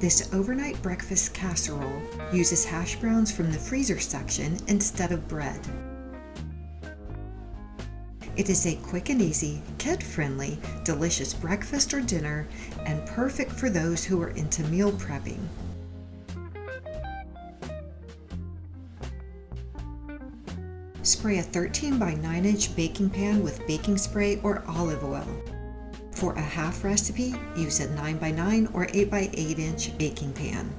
This overnight breakfast casserole uses hash browns from the freezer section instead of bread. It is a quick and easy, kid-friendly, delicious breakfast or dinner, and perfect for those who are into meal prepping. Spray a 13 by 9 inch baking pan with baking spray or olive oil. For a half recipe, use a 9 by 9 or 8 by 8 inch baking pan.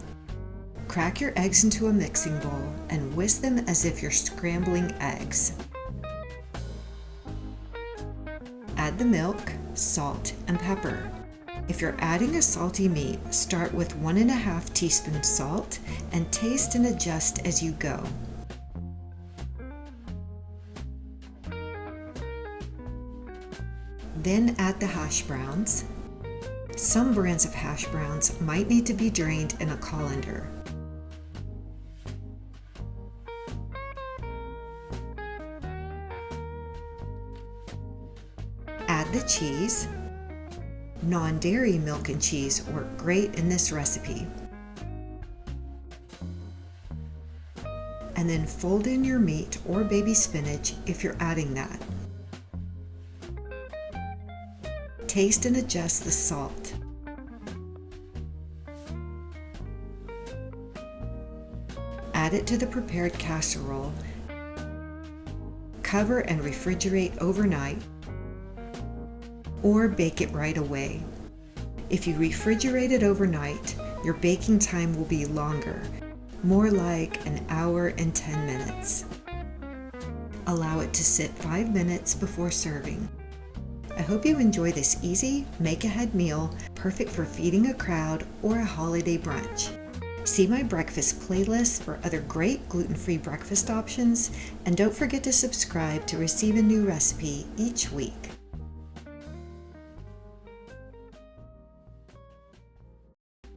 Crack your eggs into a mixing bowl and whisk them as if you're scrambling eggs. Add the milk, salt, and pepper. If you're adding a salty meat, start with 1.5 teaspoons salt and taste and adjust as you go. Then add the hash browns. Some brands of hash browns might need to be drained in a colander. Add the cheese. Non-dairy milk and cheese work great in this recipe. And then fold in your meat or baby spinach if you're adding that. Taste and adjust the salt. Add it to the prepared casserole. Cover and refrigerate overnight, or bake it right away. If you refrigerate it overnight, your baking time will be longer, more like an hour and 10 minutes. Allow it to sit 5 minutes before serving. I hope you enjoy this easy, make-ahead meal, perfect for feeding a crowd or a holiday brunch. See my breakfast playlist for other great gluten-free breakfast options, and don't forget to subscribe to receive a new recipe each week.